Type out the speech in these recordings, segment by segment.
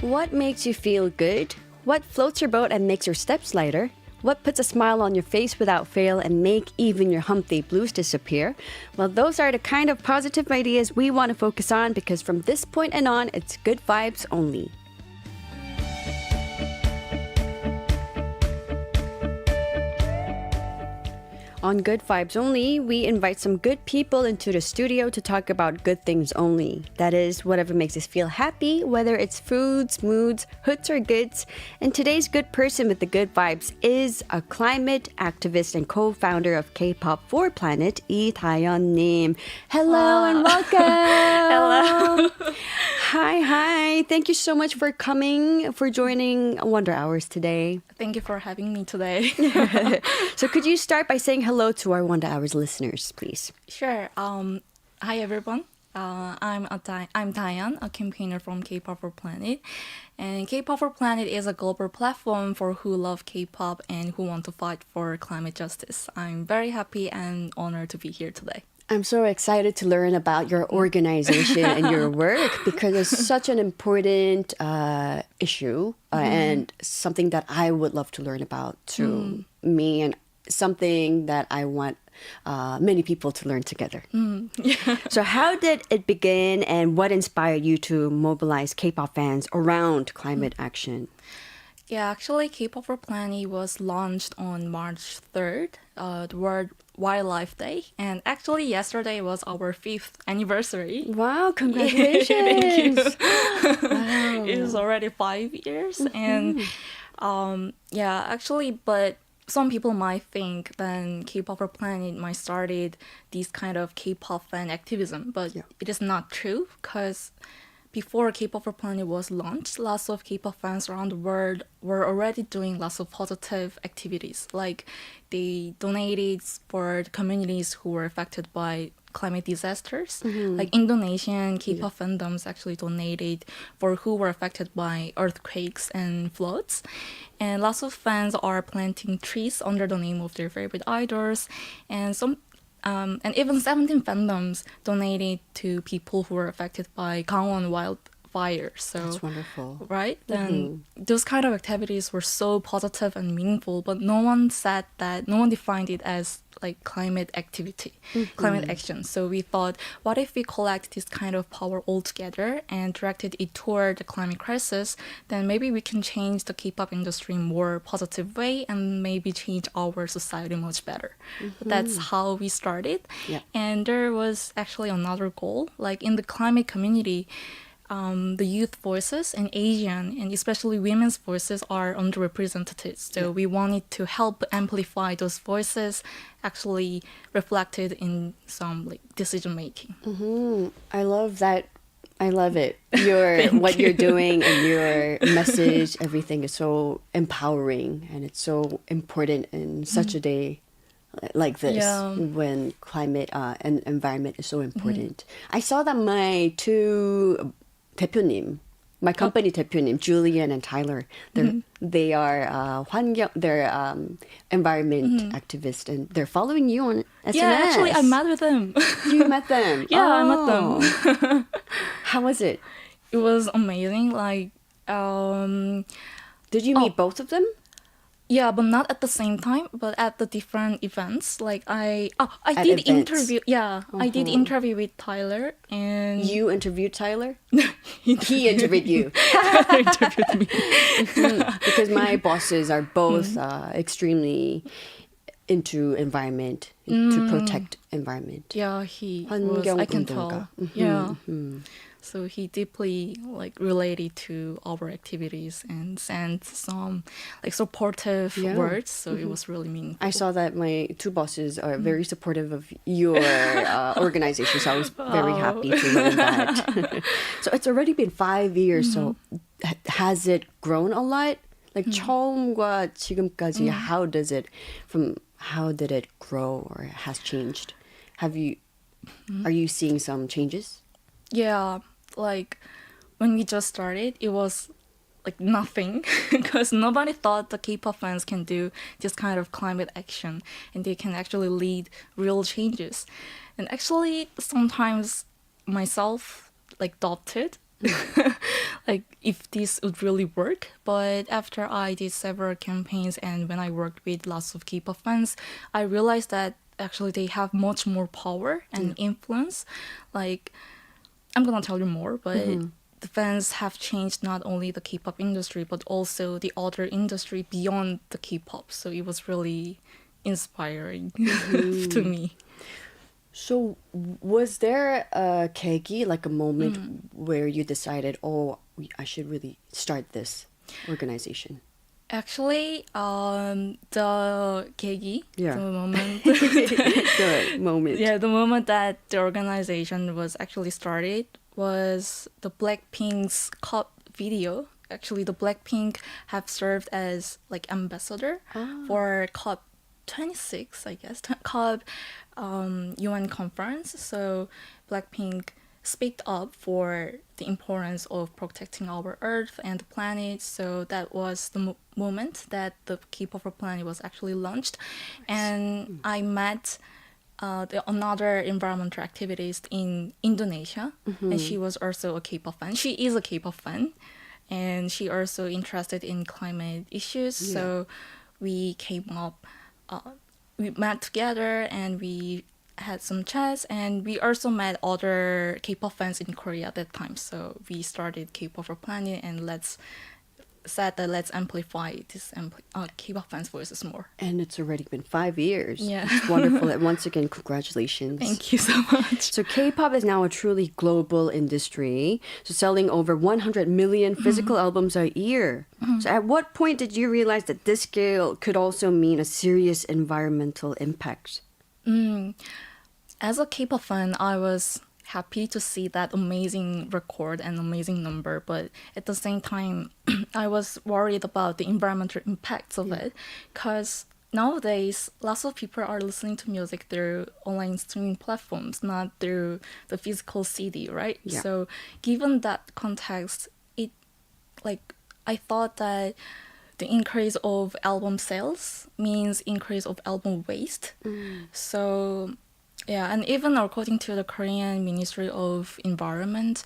What makes you feel good? What floats your boat and makes your steps lighter? What puts a smile on your face without fail and make even your hump-day blues disappear? Well, those are the kind of positive ideas we want to focus on because from this point and on, it's good vibes only. On Good Vibes Only, we invite some good people into the studio to talk about good things only. That is, whatever makes us feel happy, whether it's foods, moods, hoods, or goods. And today's good person with the good vibes is a climate activist and co-founder of K-pop for Planet, Dayeon Lee. Hello and welcome! Hello! Hi. Thank you so much for coming, for joining Wonder Hours today. Thank you for having me today. So could you start by saying hello to our Wonder Hours listeners, please? Sure. Hi, everyone. I'm Dayeon, a campaigner from K-pop for Planet. And K-pop for Planet is a global platform for who love K-pop and who want to fight for climate justice. I'm very happy and honored to be here today. I'm so excited to learn about your organization and your work because it's such an important issue and something that I would love to learn about to me and something that I want many people to learn together. Yeah. So how did it begin and what inspired you to mobilize K-pop fans around climate action? Yeah, actually, K-pop for Planet was launched on March 3rd, the World Wildlife Day. And actually, yesterday was our 5th anniversary. Wow, congratulations! Thank you. Wow. It is already 5 years. And yeah, actually, but some people might think then K-pop for Planet might started this kind of K-pop fan activism, but it is not true because before K-pop for Planet was launched, lots of K-pop fans around the world were already doing lots of positive activities. Like they donated for the communities who were affected by climate disasters. Like Indonesian K-pop fandoms actually donated for who were affected by earthquakes and floods. And lots of fans are planting trees under the name of their favorite idols. And and even 17 fandoms donated to people who were affected by Gangwon wildfire. So That's wonderful. Right? Then those kind of activities were so positive and meaningful, but no one defined it as like climate activity, climate action. So we thought, what if we collect this kind of power all together and directed it toward the climate crisis, then maybe we can change the K-pop industry in more positive way and maybe change our society much better. That's how we started. Yeah. And there was actually another goal, like in the climate community, the youth voices and Asian and especially women's voices are underrepresented. So we wanted to help amplify those voices actually reflected in some like decision making. I love that. I love it. What you're doing and your message, everything is so empowering and it's so important in such a day like this when climate and environment is so important. I saw that my two 대표님, my company 대표님, Julian and Tyler, they are environment activists and they're following you on SNS. Yeah, actually I met with them. You met them? Yeah, I met them. How was it? It was amazing. Like, did you meet both of them? Yeah, but not at the same time, but at the different events. Like I did events. interview. Yeah, I did interview with Tyler and You interviewed Tyler? He interviewed you. interviewed me. Because my bosses are both extremely into environment, to protect environment. Yeah, he was. I can tell. Yeah. So he deeply like related to our activities and sent some like supportive words. So it was really meaningful. I saw that my two bosses are very supportive of your organization, so I was very happy to learn that. So it's already been 5 years. So has it grown a lot? Like 처음과 지금까지, how did it grow or has changed? Are you seeing some changes? Yeah, like when we just started, it was like nothing because nobody thought the K-pop fans can do this kind of climate action and they can actually lead real changes. And actually, sometimes myself like doubted like if this would really work. But after I did several campaigns and when I worked with lots of K-pop fans, I realized that actually they have much more power and influence. Like, I'm gonna tell you more, but the fans have changed not only the K-pop industry but also the other industry beyond the K-pop. So it was really inspiring to me. So was there a keiki, like a moment where you decided, oh, I should really start this organization? Actually, the 계기, Yeah. the moment, The moment. yeah, the moment that the organization was actually started was the Blackpink's cup video. Actually, the Blackpink have served as like ambassador for COP 26, I guess, COP UN conference. So Blackpink speaked up for the importance of protecting our Earth and the planet. So that was the moment that the K-pop planet was actually launched, and I met another environmental activist in Indonesia, and she was also a K-pop fan. She is a K-pop fan, and she also interested in climate issues. So we came up, we met together, and we had some chats, and we also met other K-pop fans in Korea at that time. So we started K-pop for Planet, and let's amplify this K-pop fans' voices more. And it's already been 5 years. Yeah. It's wonderful. And once again, congratulations. Thank you so much. So K-pop is now a truly global industry, so selling over 100 million physical albums a year. So at what point did you realize that this scale could also mean a serious environmental impact? As a K-pop fan, I was happy to see that amazing record and amazing number, but at the same time, I was worried about the environmental impacts of it, because nowadays, lots of people are listening to music through online streaming platforms, not through the physical CD, right? Yeah. So given that context, I thought that the increase of album sales means increase of album waste. So yeah, and even according to the Korean Ministry of Environment,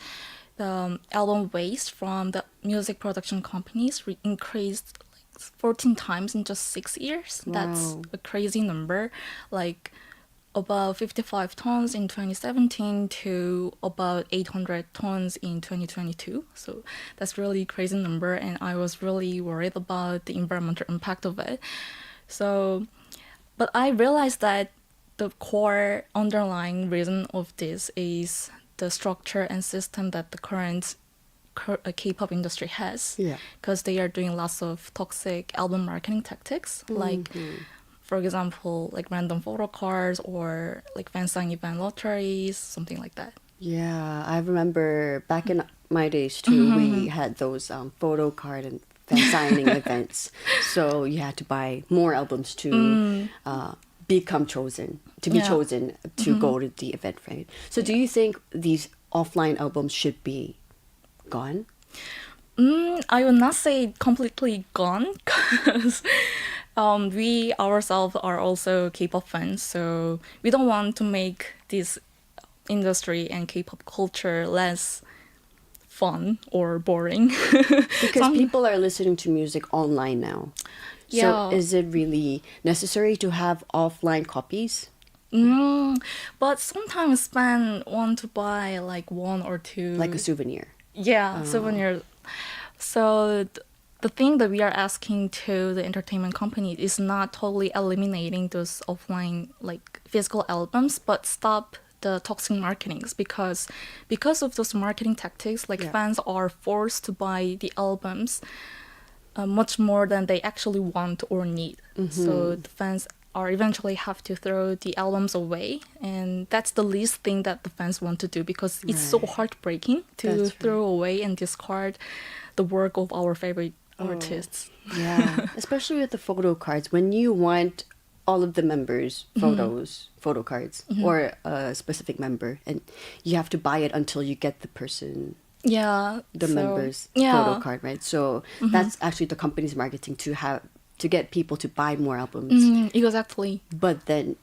the album waste from the music production companies increased like 14 times in just 6 years. That's Wow. a crazy number. Like about 55 tons in 2017 to about 800 tons in 2022. So that's really crazy number, and I was really worried about the environmental impact of it. So, but I realized that the core underlying reason of this is the structure and system that the current K-pop industry has. Yeah. Because they are doing lots of toxic album marketing tactics, like, for example, like random photocards or like fan sign event lotteries, something like that. Yeah, I remember back in my days too, we had those photo card and fan signing events. So you had to buy more albums to become chosen, to be chosen to go to the event, right? So do you think these offline albums should be gone? I would not say completely gone, because we ourselves are also K-pop fans, so we don't want to make this industry and K-pop culture less fun or boring. Because people are listening to music online now. So Yeah. is it really necessary to have offline copies? But sometimes fans want to buy like one or two, Like a souvenir? souvenirs. So the thing that we are asking to the entertainment company is not totally eliminating those offline like physical albums, but stop the toxic marketings, because of those marketing tactics, like fans are forced to buy the albums much more than they actually want or need. So the fans are eventually have to throw the albums away, and that's the least thing that the fans want to do, because it's so heartbreaking to That's throw away and discard the work of our favorite artists. Yeah, especially with the photo cards. When you want all of the members' photo cards, or a specific member, and you have to buy it until you get the person, the member's photo card, right? So that's actually the company's marketing to get people to buy more albums. Exactly. But then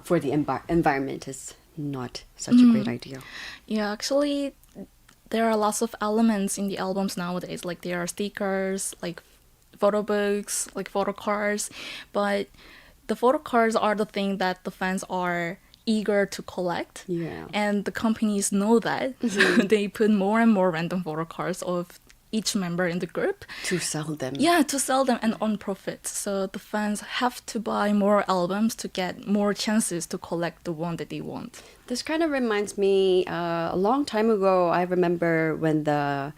for the environment, it's not such a great idea. Yeah, actually, there are lots of elements in the albums nowadays. Like there are stickers, like photo books, like photo cards. But the photo cards are the thing that the fans are eager to collect. Yeah. And the companies know that. So they put more and more random photo cards of each member in the group. To sell them. Yeah, to sell them and earn profit. So the fans have to buy more albums to get more chances to collect the one that they want. This kind of reminds me, a long time ago, I remember when the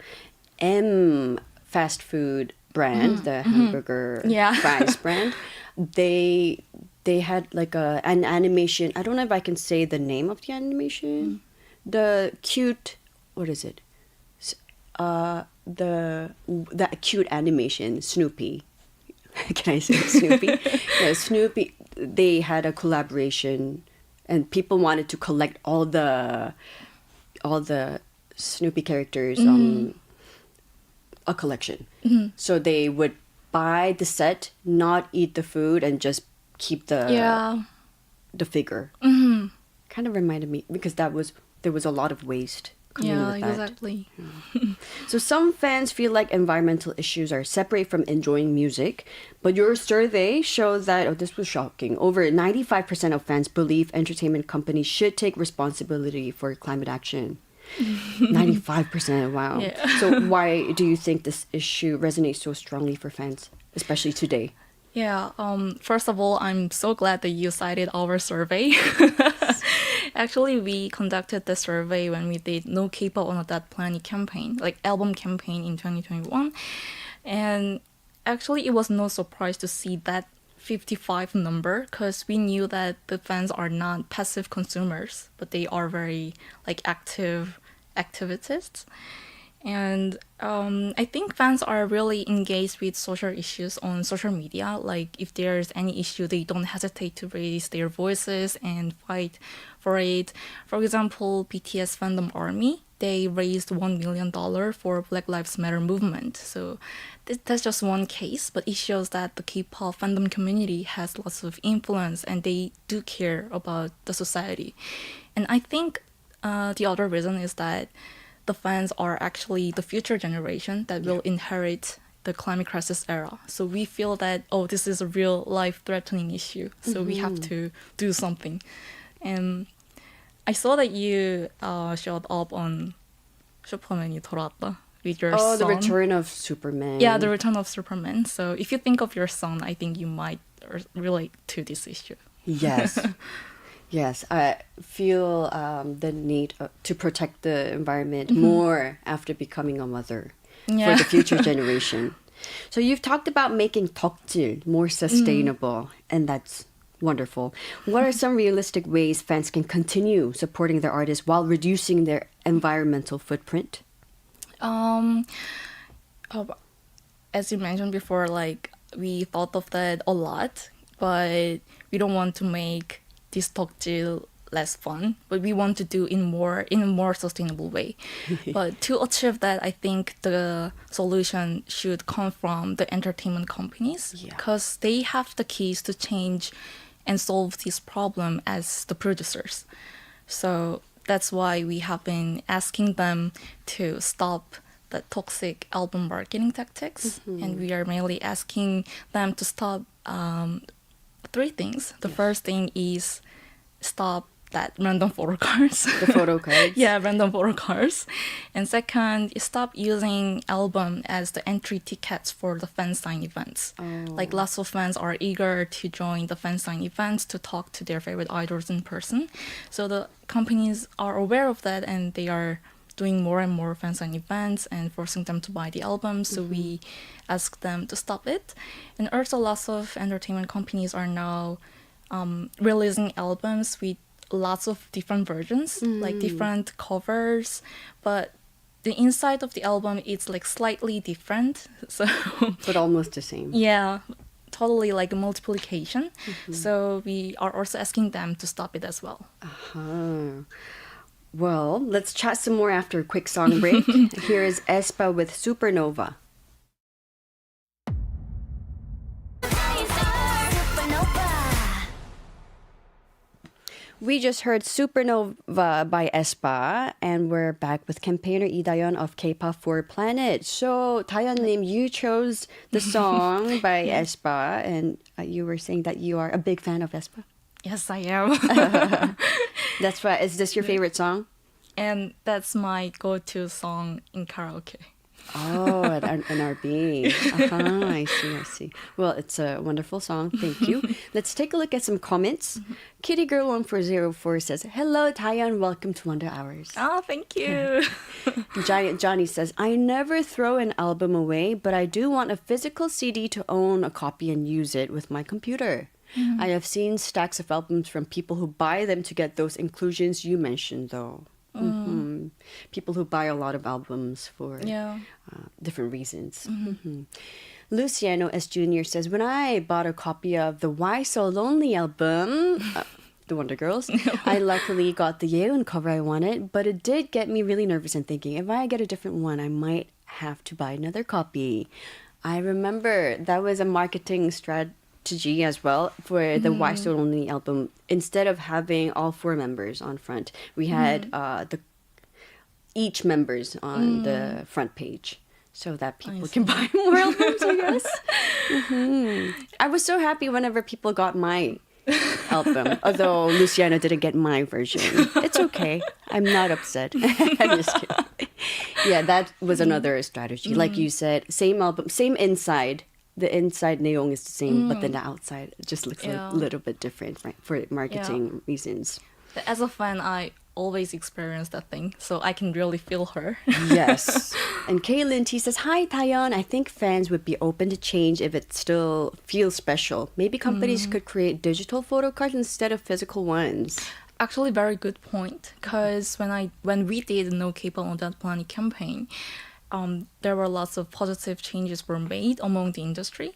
M fast food brand, the hamburger fries brand, they had like an animation. I don't know if I can say the name of the animation. The cute, what is it? That cute animation, Snoopy. Can I say Snoopy? Yeah, Snoopy. They had a collaboration, and people wanted to collect all the Snoopy characters a collection. So they would buy the set, not eat the food, and just keep the figure. Kind of reminded me because there was a lot of waste. Yeah, exactly. So some fans feel like environmental issues are separate from enjoying music, but your survey shows that, this was shocking, over 95% of fans believe entertainment companies should take responsibility for climate action. 95%, wow. Yeah. So why do you think this issue resonates so strongly for fans, especially today? Yeah, first of all, I'm so glad that you cited our survey. Actually, we conducted the survey when we did No K-pop on That Planet campaign, like album campaign in 2021. And actually, it was no surprise to see that 55 number because we knew that the fans are not passive consumers, but they are very like active activists. And I think fans are really engaged with social issues on social media. Like if there's any issue, they don't hesitate to raise their voices and fight for it. For example, BTS fandom army, they raised $1 million for Black Lives Matter movement. So that's just one case, but it shows that the K-pop fandom community has lots of influence and they do care about the society. And I think the other reason is that the fans are actually the future generation that will inherit the climate crisis era. So we feel that, this is a real life-threatening issue. So we have to do something. And I saw that you showed up on 슈퍼맨이 돌아왔다 with your son. The Return of Superman. Yeah, the Return of Superman. So if you think of your son, I think you might relate to this issue. Yes. Yes, I feel the need to protect the environment more after becoming a mother for the future generation. So you've talked about making 덕질 more sustainable, and that's wonderful. What are some realistic ways fans can continue supporting their artists while reducing their environmental footprint? As you mentioned before, like we thought of that a lot, but we don't want to make this 덕질 less fun, but we want to do in a more sustainable way. But to achieve that, I think the solution should come from the entertainment companies because they have the keys to change and solve this problem as the producers. So that's why we have been asking them to stop the toxic album marketing tactics, and we are mainly asking them to stop 3 things. The first thing is stop that random photo cards. The photo cards? Yeah, random photo cards. And second, stop using album as the entry tickets for the fan sign events. Like lots of fans are eager to join the fan sign events to talk to their favorite idols in person. So the companies are aware of that and they are doing more and more fan sign events and forcing them to buy the album. So we ask them to stop it. And also lots of entertainment companies are now releasing albums with lots of different versions, like different covers, but the inside of the album is like slightly different. So but almost the same. Yeah, totally like a multiplication. So we are also asking them to stop it as well. Well, let's chat some more after a quick song break. Here is aespa with Supernova. We just heard Supernova by aespa, and we're back with campaigner Idayon of K-pop for Planet. So, Dayeon-님, you chose the song by aespa, and you were saying that you are a big fan of aespa. Yes, I am. That's right. Is this your favorite song? And that's my go-to song in karaoke. Oh, an RB. I see. Well, it's a wonderful song. Thank you. Let's take a look at some comments. Kitty Girl 1404 says, "Hello, Dayeon. Welcome to Wonder Hours." Oh, thank you. Giant Johnny says, "I never throw an album away, but I do want a physical CD to own a copy and use it with my computer. I have seen stacks of albums from people who buy them to get those inclusions you mentioned, though." People who buy a lot of albums for different reasons. Luciano S. Jr. says, "When I bought a copy of the Why So Lonely album, the Wonder Girls, I luckily got the Dayeon cover I wanted, but it did get me really nervous and thinking, if I get a different one, I might have to buy another copy." I remember that was a marketing strategy as well for the Why So Lonely album. Instead of having all 4 members on front, we had each members on the front page so that people can buy more albums, I guess. I was so happy whenever people got my album, although Luciano didn't get my version. It's okay. I'm not upset. I'm just kidding. Yeah, that was another strategy. Like you said, same album, same inside. The inside neon is the same, but then the outside just looks a little bit different, right? For marketing reasons. As a fan, I always experience that thing, so I can really feel her. Yes. And Kaylin T says, "Hi, Dayeon. I think fans would be open to change if it still feels special. Maybe companies could create digital photo cards instead of physical ones." Actually, very good point. Because when we did No K-pop on That Planet campaign, there were lots of positive changes were made among the industry,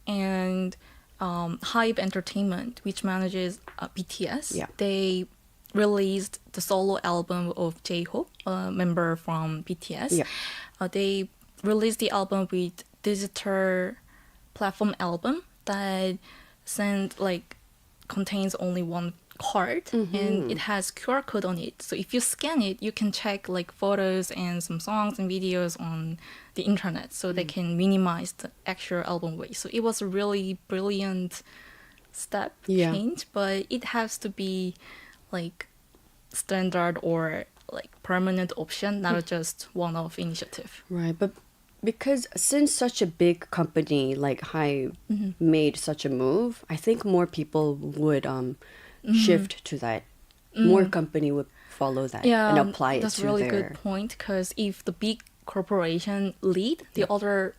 and Hype Entertainment, which manages BTS, they released the solo album of J-Hope, a member from BTS. They released the album with digital platform album that contains only one card, and it has QR code on it. So if you scan it, you can check photos and some songs and videos on the internet, so they can minimize the actual album weight. So it was a really brilliant change, but it has to be standard or permanent option, not just one-off initiative. Right, but because since such a big company like Hype made such a move, I think more people would shift to that. More company would follow that and apply it to that's a really good point, because if the big corporation lead, the other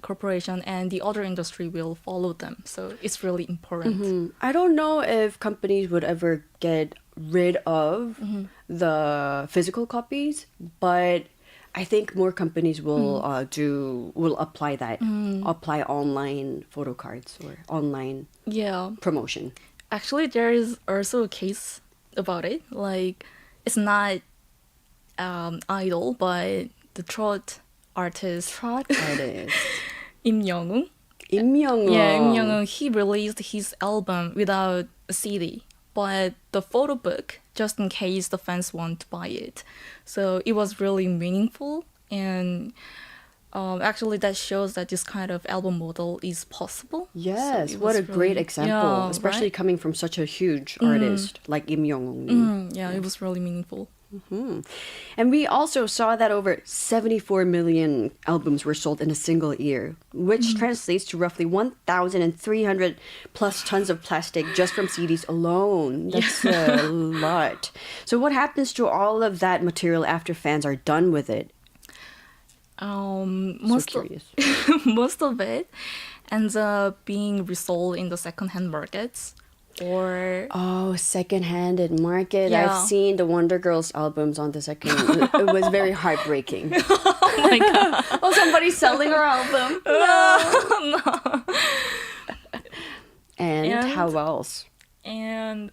corporation and the other industry will follow them. So it's really important. I don't know if companies would ever get rid of the physical copies, but I think more companies will apply that, apply online photo cards or online promotion. Actually, there is also a case about it. It's not idol, but the trot artist. Im Young-un. Im Young-un. Yeah, Im Young-un, he released his album without a CD, but the photo book, just in case the fans want to buy it. So it was really meaningful, and actually that shows that this kind of album model is possible. Yes, so what a great example, especially coming from such a huge artist like Im Young-un. It was really meaningful. And we also saw that over 74 million albums were sold in a single year, which translates to roughly 1,300 plus tons of plastic just from CDs alone. That's a lot. So what happens to all of that material after fans are done with it? Most of it ends up being resold in the second-hand markets. Or second-handed market. I've seen the Wonder Girls albums on the second. It was very heartbreaking. Oh my god! Oh, somebody's selling our album. No. And how else? And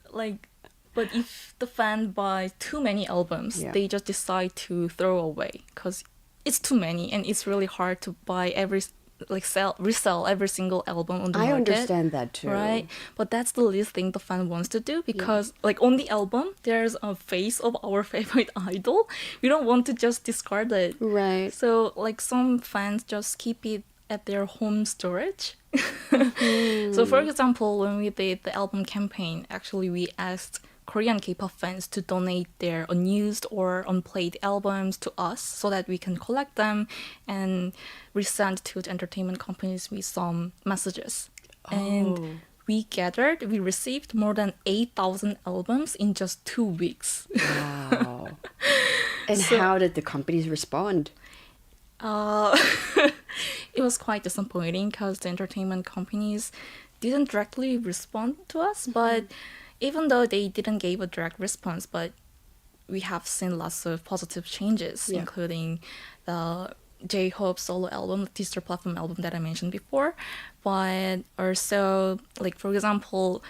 but if the fan buys too many albums, they just decide to throw away because it's too many and it's really hard to buy every like resell every single album on the I market. understand that too. Right? But that's the least thing the fan wants to do because like on the album there's a face of our favorite idol. We don't want to just discard it. Right. So like some fans just keep it at their home storage. So for example, when we did the album campaign, actually we asked Korean K-pop fans to donate their unused or unplayed albums to us so that we can collect them and resend to the entertainment companies with some messages. And we received more than 8,000 albums in just 2 weeks. Wow. And how did the companies respond? It was quite disappointing because the entertainment companies didn't directly respond to us, but even though they didn't give a direct response, but we have seen lots of positive changes, including the J-Hope solo album, the digital platform album that I mentioned before, but also, like for example,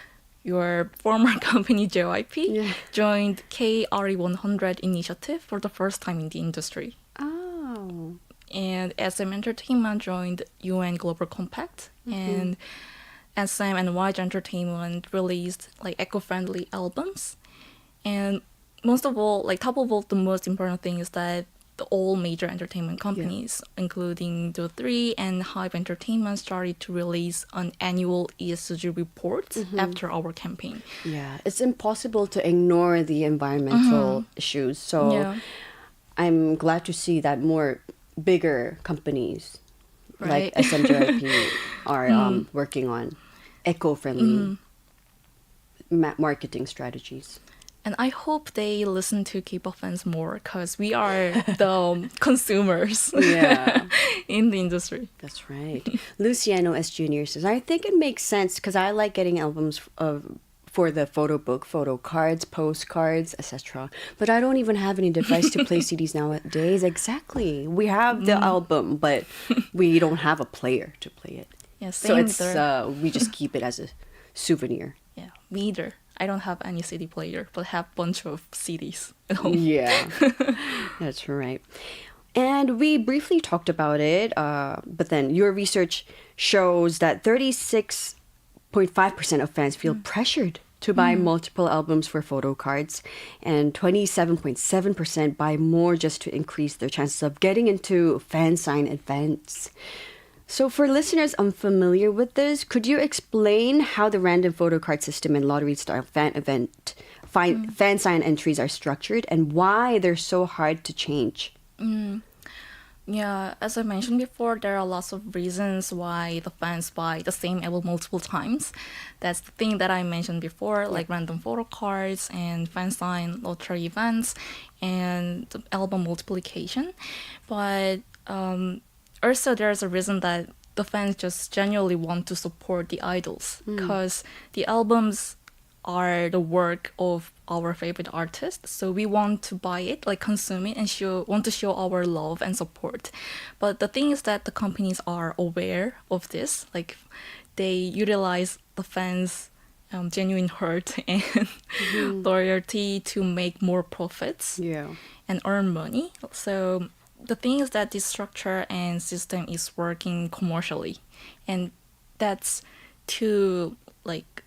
your former company JYP joined KRE100 initiative for the first time in the industry. Oh. And SM Entertainment joined UN Global Compact, and SM and YG Entertainment released like eco-friendly albums. And most of all, like top of all, the most important thing is that all major entertainment companies, including the three and Hype Entertainment, started to release an annual ESG report after our campaign. Yeah, it's impossible to ignore the environmental issues. So I'm glad to see that more bigger companies like SMJYP are working on eco-friendly marketing strategies. And I hope they listen to K-pop fans more because we are the consumers in the industry. That's right. Luciano S. Jr. says, I think it makes sense because I like getting albums for the photo book, photo cards, postcards, etc. But I don't even have any device to play CDs nowadays. Exactly. We have the album, but we don't have a player to play it. Yeah, so it's we just keep it as a souvenir. Yeah, me either. I don't have any CD player, but have a bunch of CDs at home. Yeah, that's right. And we briefly talked about it, but then your research shows that 36.5% of fans feel pressured to buy multiple albums for photo cards, and 27.7% buy more just to increase their chances of getting into fan sign events. So for listeners unfamiliar with this, could you explain how the random photo card system and lottery-style fan sign entries are structured and why they're so hard to change? Yeah, as I mentioned before, there are lots of reasons why the fans buy the same album multiple times. That's the thing that I mentioned before, like random photo cards and fan sign lottery events and the album multiplication. But also there's a reason that the fans just genuinely want to support the idols because the albums are the work of our favorite artists, so we want to buy it, like consume it, and want to show our love and support. But the thing is that the companies are aware of this, like they utilize the fans' genuine hurt and loyalty to make more profits and earn money. So the thing is that this structure and system is working commercially, and that's too like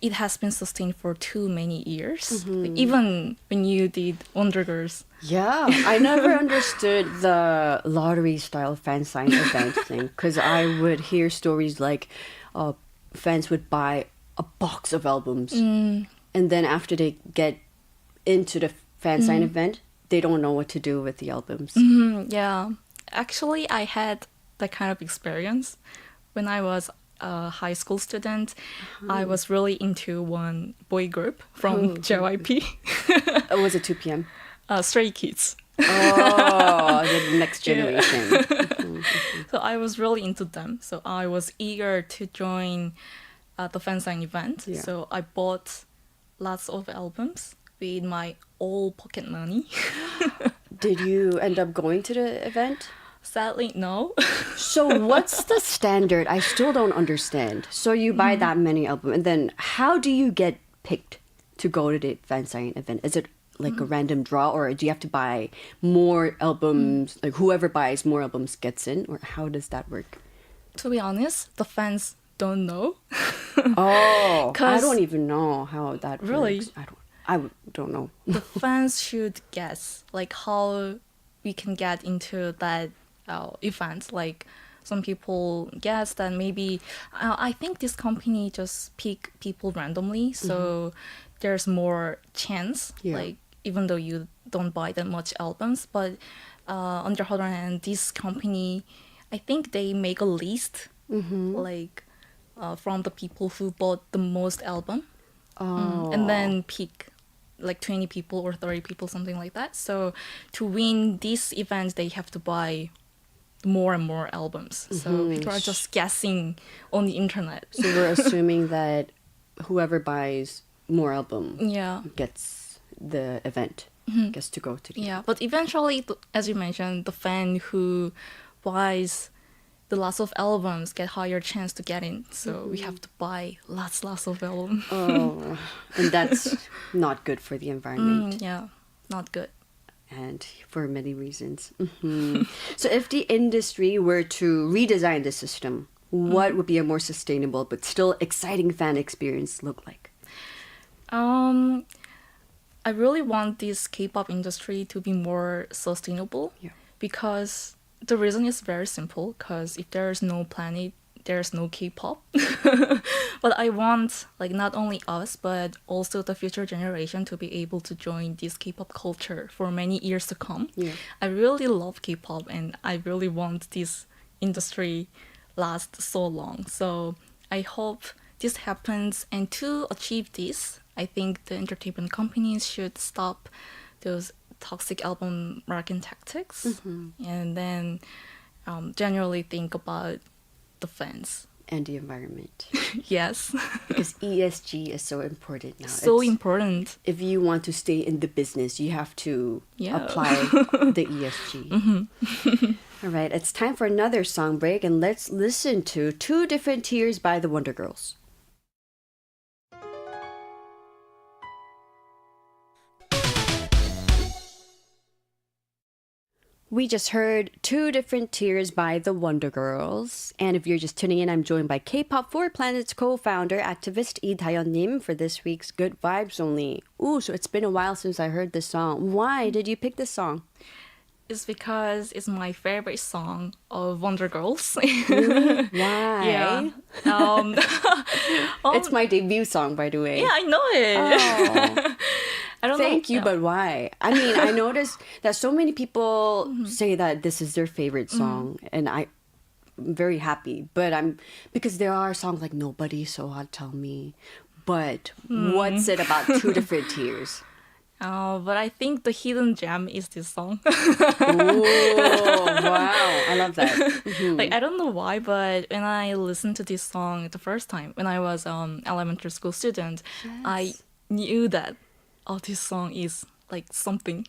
it has been sustained for too many years. Like, even when you did wondrous. Yeah, I never understood the lottery style fan sign event thing because I would hear stories like fans would buy a box of albums and then after they get into the fan sign event, they don't know what to do with the albums. Yeah, actually I had that kind of experience when I was a high school student. I was really into one boy group from JYP. Was it 2 p.m.? Stray Kids. Oh, the next generation. So I was really into them. So I was eager to join the fansign event. Yeah. So I bought lots of albums with my all pocket money. Did you end up going to the event? Sadly, no. So what's the standard? I still don't understand. So you buy that many albums, and then how do you get picked to go to the fan sign event? Is it like a random draw, or do you have to buy more albums? Like whoever buys more albums gets in, or how does that work? To be honest, the fans don't know. Oh, I 'Cause- don't even know how that Really? works. I don't know. The fans should guess like how we can get into that event. Like some people guess that maybe I think this company just pick people randomly, so there's more chance. Yeah. Like even though you don't buy that much albums, but on the other hand, this company, I think they make a list like from the people who bought the most album. Oh. And then pick like 20 people or 30 people, something like that. So to win this event, they have to buy more and more albums. So people are just guessing on the internet. So we're assuming that whoever buys more album Yeah. gets the event, gets to go to the Yeah. But eventually, as you mentioned, the fan who buys the lots of albums get higher chance to get in. So we have to buy lots of albums. Oh, and that's not good for the environment. Yeah. Not good. And for many reasons. So if the industry were to redesign the system, what would be a more sustainable but still exciting fan experience look like? I really want this K-pop industry to be more sustainable. Yeah. Because the reason is very simple, because if there's no planet, there's no K-pop. But I want like not only us, but also the future generation to be able to join this K-pop culture for many years to come. Yeah. I really love K-pop and I really want this industry last so long. So I hope this happens, and to achieve this, I think the entertainment companies should stop those toxic album marketing tactics and then generally think about the fans. And the environment. Yes. Because ESG is so important now. So It's- important. If you want to stay in the business, you have to Yeah. apply the ESG. All right, it's time for another song break, and let's listen to Two Different Tears by the Wonder Girls. We just heard Two Different Tears by the Wonder Girls. And if you're just tuning in, I'm joined by K-Pop for Planet's co-founder, activist Dayeon Lim for this week's Good Vibes Only. Ooh, so it's been a while since I heard this song. Why did you pick this song? It's because it's my favorite song of Wonder Girls. Why? Yeah. It's my debut song, by the way. Yeah, I know it. Oh. I don't Thank know. you, but why? I mean, I noticed that so many people say that this is their favorite song, and I'm very happy. But because there are songs like Nobody So Hot Tell Me, but what's it about Two Different Tears? But I think the hidden gem is this song. Oh, wow. I love that. Like, I don't know why, but when I listened to this song the first time, when I was elementary school student, I knew that, oh, this song is like something.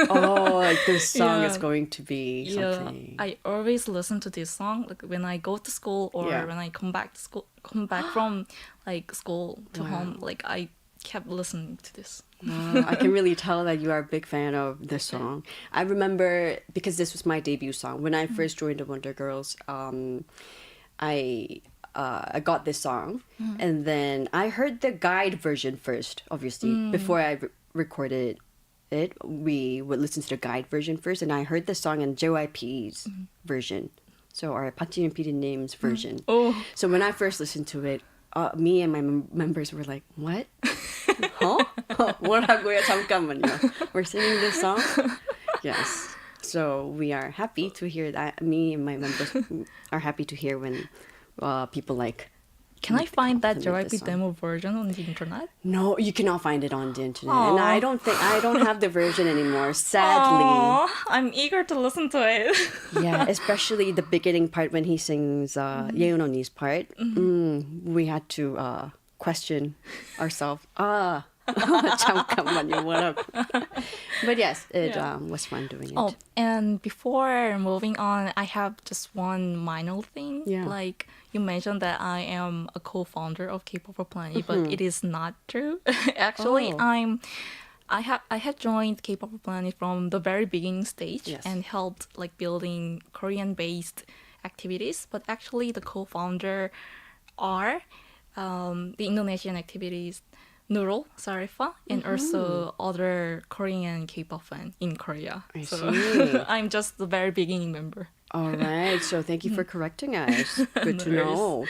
Oh, like this song is Yeah. going to be something. I always listen to this song like when I go to school or Yeah. when I come back to school, come back from like school to home. Like I kept listening to this. Wow, I can really tell that you are a big fan of this song. I remember, because this was my debut song, when I first joined the Wonder Girls, I got this song, and then I heard the guide version first, obviously. Before I recorded it, we would listen to the guide version first, and I heard the song in JYP's version. So our Patchin PD님's version. Oh, So when I first listened to it, me and my members were like, "What? Huh? 뭐라고요? 잠깐만요. We're singing this song?" Yes. So we are happy to hear that. Me and my members are happy to hear when people like. can I find that compliment JYP the song. demo version on the internet? No, you cannot find it on the internet, and Aw. I don't have the version anymore. Sadly. Aw, I'm eager to listen to it. Yeah, especially the beginning part when he sings Dayeon Lee's part. We had to question ourselves. 잠깐만요, 뭐라고. But yes, it was fun doing it. Oh, and before moving on, I have just one minor thing. Yeah. Like you mentioned that I am a co-founder of K-pop for Planet, but it is not true. Actually, Oh. I had joined K-pop for Planet from the very beginning stage Yes. and helped like building Korean-based activities, but actually the co-founder are the Indonesian activities Nurul, Sarifa, and also other Korean K-pop fan in Korea. I So see. I'm just the very beginning member. All right. So thank you for correcting us. Good to No know.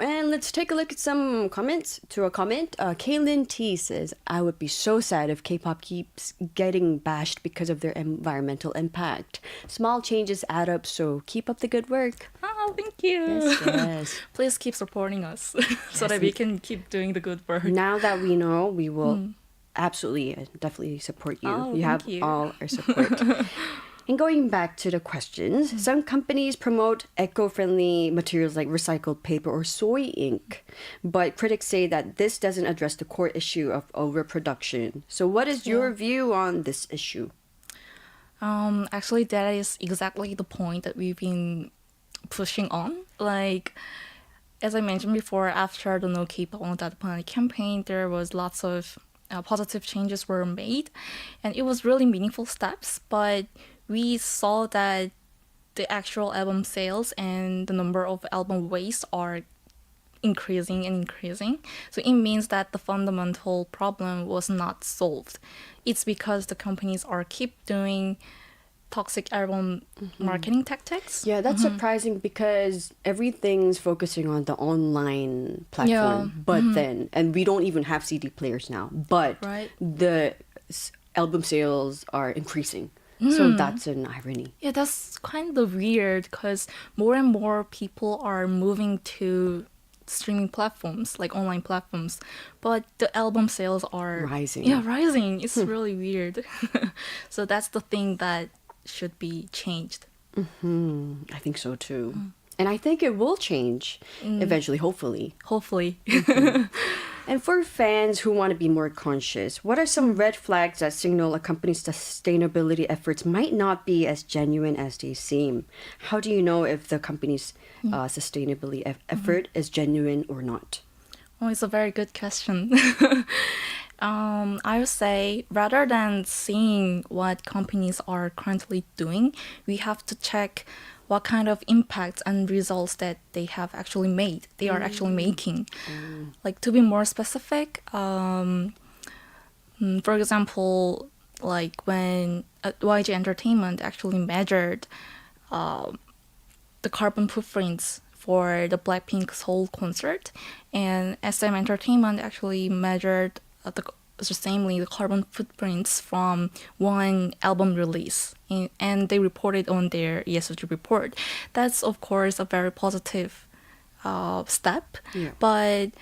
And let's take a look at some comments. To a comment, Kaylin T says, I would be so sad if K-pop keeps getting bashed because of their environmental impact. Small changes add up, so keep up the good work. Oh, thank you. Yes. Please keep supporting us so that we can keep doing the good work. Now that we know, we will absolutely, definitely support you. Oh, You thank have you. all our support. And going back to the questions, some companies promote eco-friendly materials like recycled paper or soy ink, but critics say that this doesn't address the core issue of overproduction. So what is your view on this issue? Actually, that is exactly the point that we've been pushing on. Like, as I mentioned before, after the No K-pop on the Planet campaign, there was lots of positive changes were made, and it was really meaningful steps. But we saw that the actual album sales and the number of album waste are increasing and increasing. So it means that the fundamental problem was not solved. It's because the companies are keep doing toxic album marketing tactics. Yeah, that's surprising because everything's focusing on the online platform. But then, and we don't even have CD players now, but Right. the album sales are increasing. So that's an irony. Yeah, that's kind of weird because more and more people are moving to streaming platforms, like online platforms, but the album sales are Rising. Yeah, rising. It's really weird. So that's the thing that should be changed. I think so too. And I think it will change eventually, hopefully. Hopefully. And for fans who want to be more conscious, what are some red flags that signal a company's sustainability efforts might not be as genuine as they seem? How do you know if the company's sustainability effort is genuine or not? Oh, it's a very good question. I would say rather than seeing what companies are currently doing, we have to check what kind of impacts and results that they have actually made, they are actually making. Like to be more specific, for example, like when YG Entertainment actually measured the carbon footprints for the Blackpink Seoul concert, and SM Entertainment actually measured the carbon footprints from one album release, and they reported on their ESG report. That's of course a very positive step, but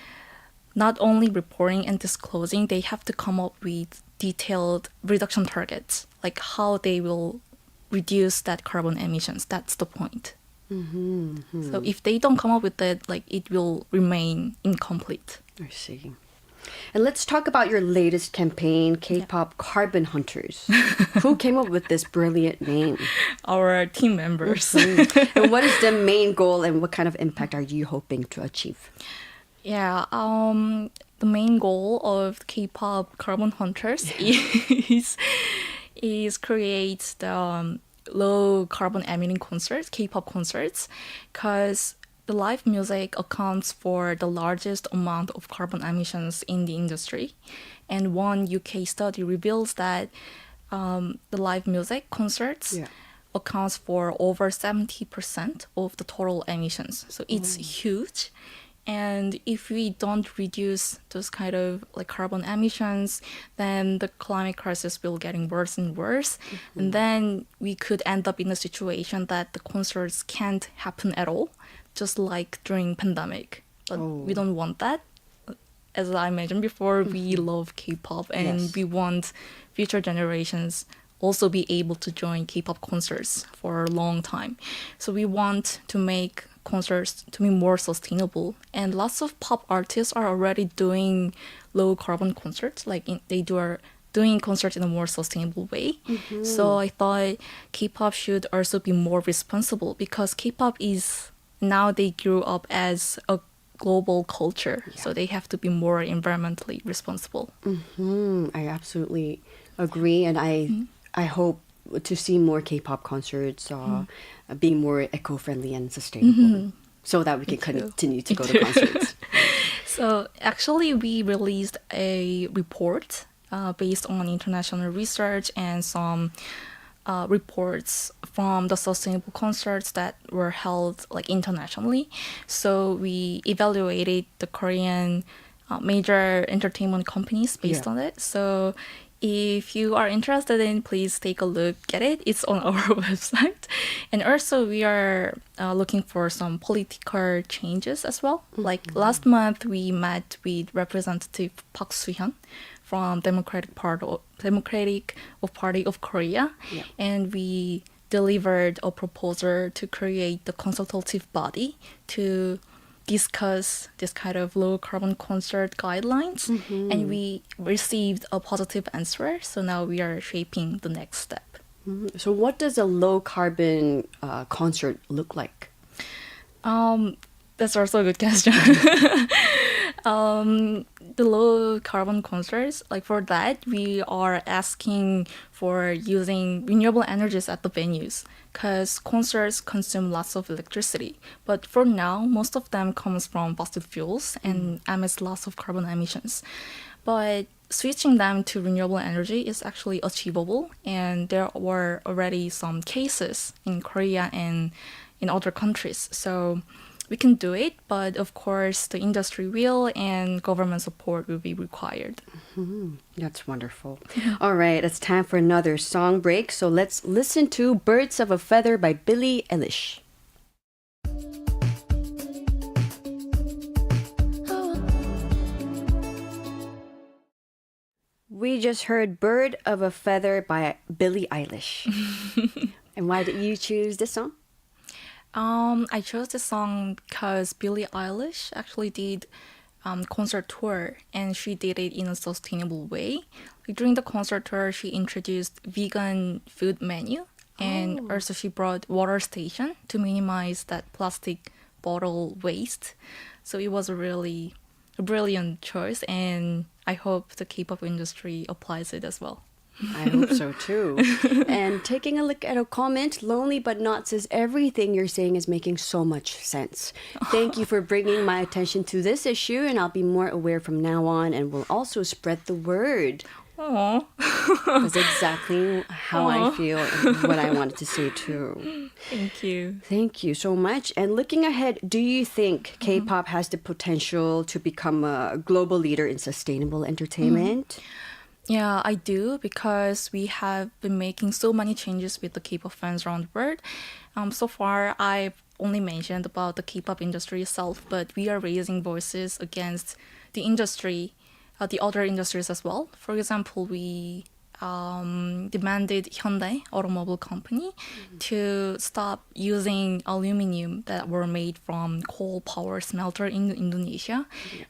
not only reporting and disclosing, they have to come up with detailed reduction targets, like how they will reduce that carbon emissions. That's the point. So if they don't come up with that, like it will remain incomplete. I see. And let's talk about your latest campaign, K-pop Carbon Hunters. Who came up with this brilliant name? Our team members. And what is the main goal and what kind of impact are you hoping to achieve? Yeah, the main goal of K-pop Carbon Hunters is create the low carbon emitting concerts, K-pop concerts, because the live music accounts for the largest amount of carbon emissions in the industry. And one UK study reveals that the live music concerts accounts for over 70% of the total emissions. So it's huge. And if we don't reduce those kind of like carbon emissions, then the climate crisis will getting worse and worse. And then we could end up in a situation that the concerts can't happen at all, just like during pandemic. But we don't want that. As I mentioned before, we love K-pop and we want future generations also be able to join K-pop concerts for a long time. So we want to make concerts to be more sustainable. And lots of pop artists are already doing low carbon concerts, like they are doing concerts in a more sustainable way. So I thought K-pop should also be more responsible because K-pop is now they grew up as a global culture, so they have to be more environmentally responsible. I absolutely agree, and I hope to see more K-pop concerts being more eco-friendly and sustainable, so that we can continue to go to concerts. So actually, we released a report based on international research and some reports from the sustainable concerts that were held like internationally. So we evaluated the Korean major entertainment companies based on it. So if you are interested in, please take a look at it. It's on our website. And also we are looking for some political changes as well. Like last month, we met with Representative Park Soo-hyun from Democratic Party of Korea. And we delivered a proposal to create the consultative body to discuss this kind of low carbon concert guidelines, and we received a positive answer. So now we are shaping the next step. So what does a low carbon concert look like? That's also a good question. The low carbon concerts, like for that, we are asking for using renewable energies at the venues because concerts consume lots of electricity. But for now, most of them comes from fossil fuels and emits lots of carbon emissions. But switching them to renewable energy is actually achievable, and there were already some cases in Korea and in other countries. So we can do it, but of course the industry will and government support will be required. That's wonderful. All right, it's time for another song break. So let's listen to Birds of a Feather by Billie Eilish. We just heard Bird of a Feather by Billie Eilish. And why did you choose this song? I chose this song because Billie Eilish actually did concert tour, and she did it in a sustainable way. Like, during the concert tour, she introduced vegan food menu, and also she brought water station to minimize that plastic bottle waste. So it was a really brilliant choice, and I hope the K-pop industry applies it as well. I hope so too. And taking a look at a comment, Lonely But Not says, everything you're saying is making so much sense. Thank you for bringing my attention to this issue, and I'll be more aware from now on and will also spread the word. Aww. That's exactly how I feel and what I wanted to say too. Thank you. Thank you so much. And looking ahead, do you think K-pop has the potential to become a global leader in sustainable entertainment? Yeah, I do, because we have been making so many changes with the K-pop fans around the world. So far, I've only mentioned about the K-pop industry itself, but we are raising voices against the industry, the other industries as well. For example, we demanded Hyundai Automobile Company to stop using aluminum that were made from coal power smelter in Indonesia.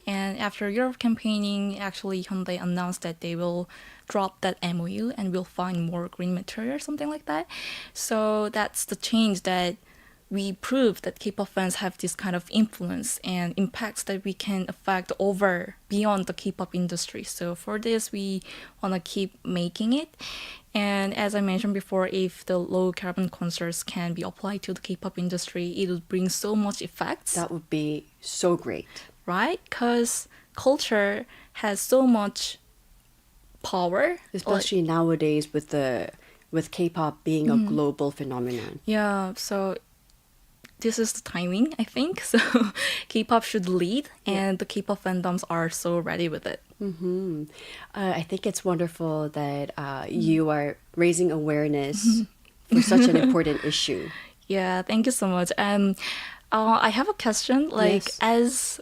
And after a year of campaigning, actually Hyundai announced that they will drop that MOU and will find more green material or something like that. So that's the change that we prove that K-pop fans have this kind of influence and impacts that we can affect over beyond the K-pop industry. So for this, we want to keep making it. And as I mentioned before, if the low carbon concerts can be applied to the K-pop industry, it would bring so much effects. That would be so great. Right? Because culture has so much power. Especially nowadays with K-pop being a global phenomenon. Yeah, so this is the timing, I think. So K-pop should lead, and the K-pop fandoms are so ready with it. I think it's wonderful that you are raising awareness for such an important issue. Yeah, thank you so much. I have a question. As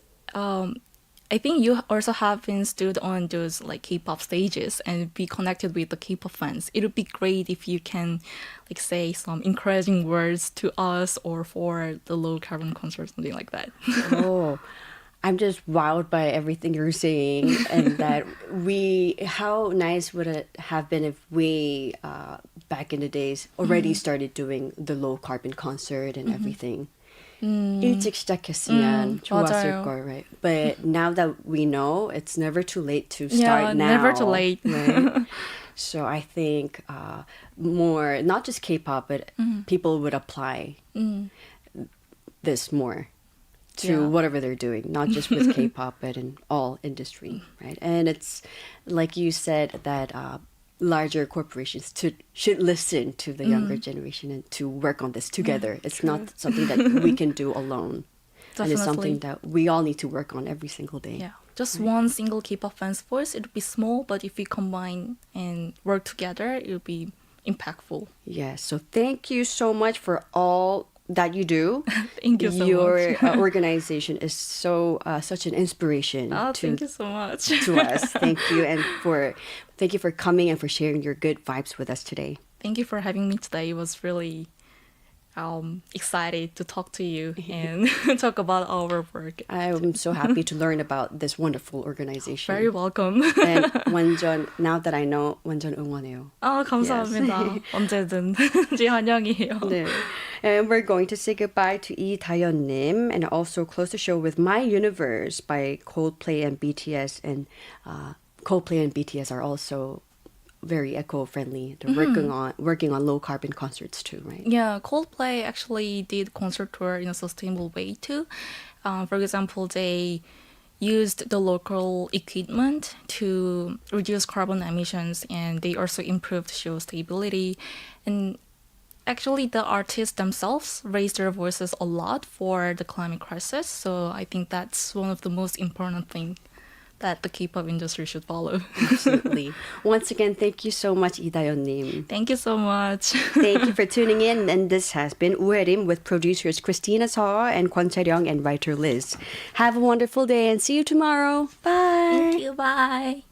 I think you also have been stood on those like K-pop stages and be connected with the K-pop fans. It would be great if you can like say some encouraging words to us or for the low carbon concert, something like that. Oh, I'm just wowed by everything you're saying, and that how nice would it have been if we back in the days already started doing the low carbon concert and everything. 일찍 시작했으면 좋았을 맞아요. 걸, right? But now that we know, it's never too late to start now. never too late. Right? So I think more, not just K-pop, but people would apply this more to whatever they're doing, not just with K-pop, but in all industry, right? And it's like you said that larger corporations should listen to the younger generation and to work on this together. It's not something that we can do alone. Definitely. And it's something that we all need to work on every single day. Yeah, just one single K-pop fan's voice, it would be small, but if we combine and work together, it would be impactful. Yes, so thank you so much for all that you do. Thank you so Your much. organization is such an inspiration Thank you so much. to us. Thank you, and thank you for coming and for sharing your good vibes with us today. Thank you for having me today. It was really excited to talk to you and talk about our work. I'm so happy to learn about this wonderful organization. Very welcome. And 완전, now that I know, 완전 응원해요. 감사합니다. 언제든 환영이에요. 네. And we're going to say goodbye to 이다연님 and also close the show with My Universe by Coldplay and BTS. And Coldplay and BTS are also very eco-friendly. They're working on low carbon concerts too, right? Yeah, Coldplay actually did concert tour in a sustainable way too. For example, they used the local equipment to reduce carbon emissions, and they also improved show stability. And actually, the artists themselves raised their voices a lot for the climate crisis. So I think that's one of the most important things that the K-pop industry should follow. Absolutely. Once again, thank you so much, 이다연님. Thank you so much. Thank you for tuning in. And this has been Hyerim with producers Christina Saw and Kwon Chae-ryung and writer Liz. Have a wonderful day and see you tomorrow. Bye. Thank you. Bye.